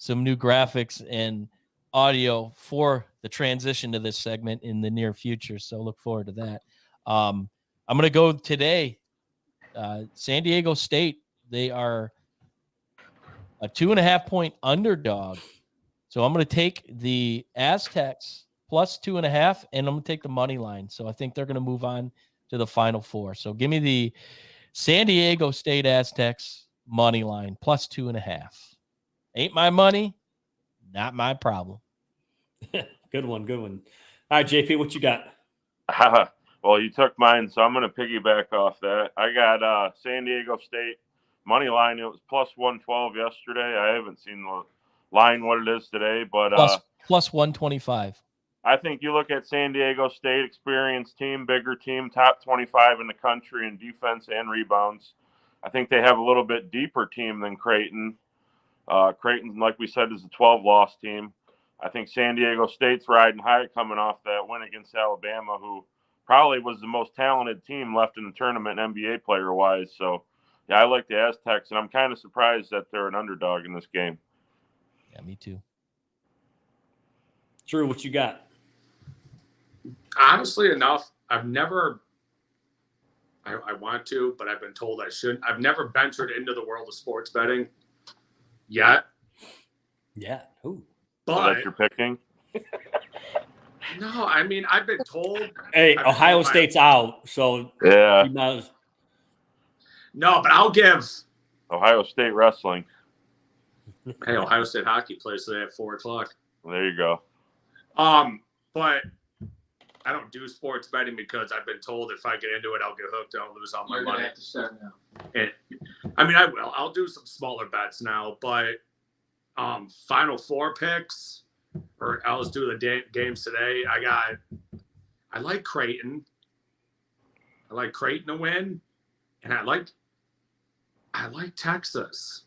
new graphics and audio for the transition to this segment in the near future. So look forward to that. I'm going to go today. San Diego State, they are a 2.5-point underdog. So I'm going to take the Aztecs plus 2.5, and I'm going to take the money line. So I think they're going to move on to the Final Four. So give me the San Diego State Aztecs money line plus 2.5. Ain't my money, not my problem. Good one. All right, JP, what you got? Well, you took mine, so I'm going to piggyback off that. I got San Diego State money line. It was plus 112 yesterday. I haven't seen the line what it is today, but plus 125. I think you look at San Diego State, experienced team, bigger team, top 25 in the country in defense and rebounds. I think they have a little bit deeper team than Creighton. Creighton, like we said, is a 12-loss team. I think San Diego State's riding high coming off that win against Alabama, who probably was the most talented team left in the tournament NBA player-wise. So, yeah, I like the Aztecs, and I'm kind of surprised that they're an underdog in this game. Yeah, me too. Drew, what you got? Honestly enough, I want to, but I've been told I shouldn't. I've never ventured into the world of sports betting yet. Yeah. Ooh. So But that's your picking? no, I mean, I've been told. Hey, Ohio State's out, so yeah. No, but I'll give Ohio State wrestling. Hey, Ohio State hockey plays today at 4:00. There you go. But I don't do sports betting because I've been told if I get into it, I'll get hooked. I'll lose all my money. Gonna have to start now. And I mean, I will. I'll do some smaller bets now, but Final Four picks, or I'll just do the games today. I like Creighton. I like Creighton to win, and I like Texas.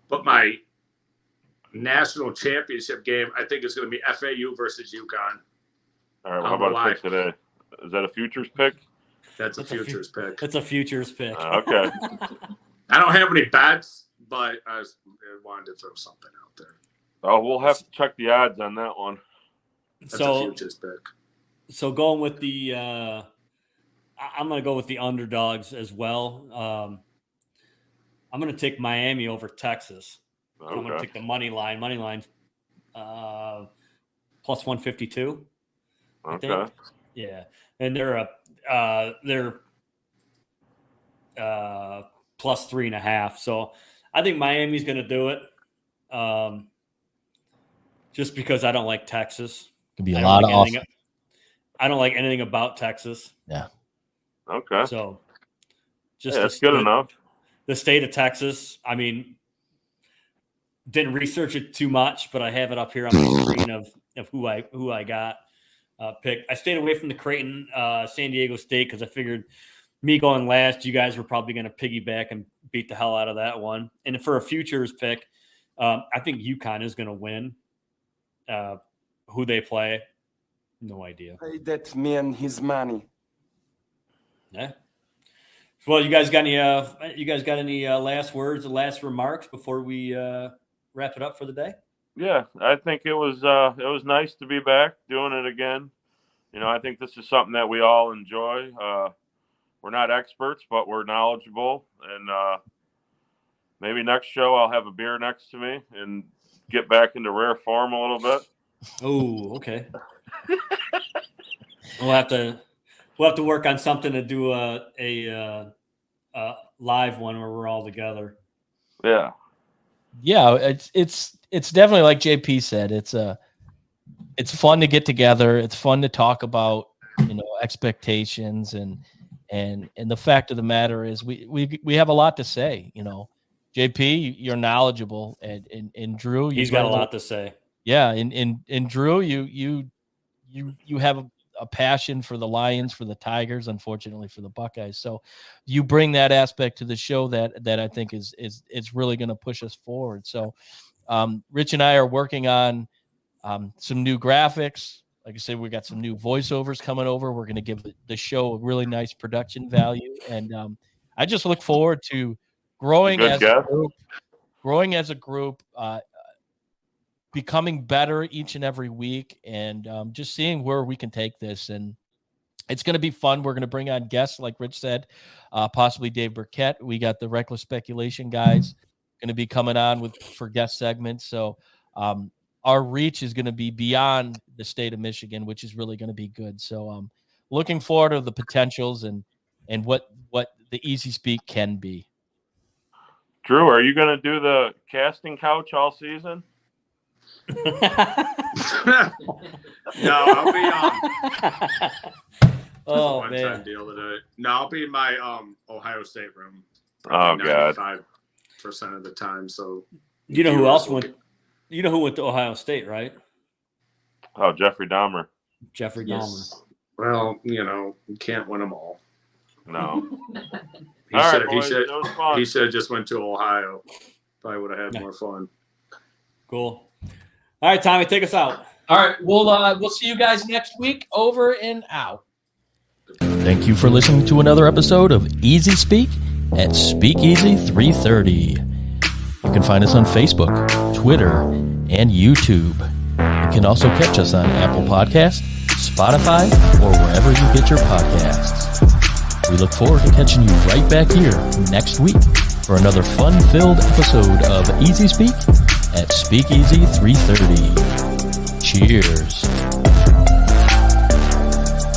But my national championship game, I think, is going to be FAU versus UConn. All right, well, how about a pick today? Is that a futures pick? That's a futures pick. It's a futures pick. Okay. I don't have any bets, but I wanted to throw something out there. Oh, we'll have to check the odds on that one. That's a futures pick. So going with the I'm going to go with the underdogs as well. I'm going to take Miami over Texas. Okay. I'm going to take the money line. Money line's plus 152. I think. Okay. Yeah, and they're plus 3.5. So I think Miami's going to do it. Just because I don't like Texas. Could be a lot of off. I don't like anything about Texas. Yeah. Okay. So just that's good enough. The state of Texas. I mean, didn't research it too much, but I have it up here on the screen of who I got picked. I stayed away from the Creighton San Diego State because I figured me going last, you guys were probably going to piggyback and beat the hell out of that one. And for a futures pick, I think UConn is going to win. Who they play, no idea. Pay that man his money. Yeah. Well, you guys got any last words or last remarks before we wrap it up for the day? Yeah, I think it was nice to be back doing it again. I think this is something that we all enjoy. We're not experts, but we're knowledgeable, and maybe next show I'll have a beer next to me and get back into rare form a little bit. Oh, okay. We'll have to work on something to do a live one where we're all together. Yeah. Yeah, it's definitely like JP said. It's fun to get together. It's fun to talk about expectations and the fact of the matter is we have a lot to say. JP, you're knowledgeable, and Drew, he's got a lot to say. Yeah, and Drew, you have a passion for the Lions, for the Tigers, unfortunately for the Buckeyes. So you bring that aspect to the show that I think is really going to push us forward. So Rich and I are working on some new graphics. Like I said, we got some new voiceovers coming over. We're going to give the show a really nice production value, and I just look forward to growing as a group, becoming better each and every week, and just seeing where we can take this. And it's going to be fun. We're going to bring on guests, like Rich said, possibly Dave Burkett. We got the Reckless Speculation guys going to be coming on for guest segments. So our reach is going to be beyond the state of Michigan, which is really going to be good. So looking forward to the potentials and what the Easyspeak can be. Drew, are you going to do the casting couch all season? No, I'll be oh one man, time deal today. No, I'll be in my Ohio State room. Oh god, 95% of the time. So you know who else went? You know who went to Ohio State, right? Oh, Jeffrey Dahmer. Jeffrey Dahmer. Well, you can't win them all. No. He should have just went to Ohio. Probably would have had more fun. Cool. All right, Tommy, take us out. All right, we'll see you guys next week. Over and out. Thank you for listening to another episode of Easyspeak at Speakeasy 330. You can find us on Facebook, Twitter, and YouTube. You can also catch us on Apple Podcasts, Spotify, or wherever you get your podcasts. We look forward to catching you right back here next week for another fun-filled episode of Easyspeak at Speakeasy 330. Cheers.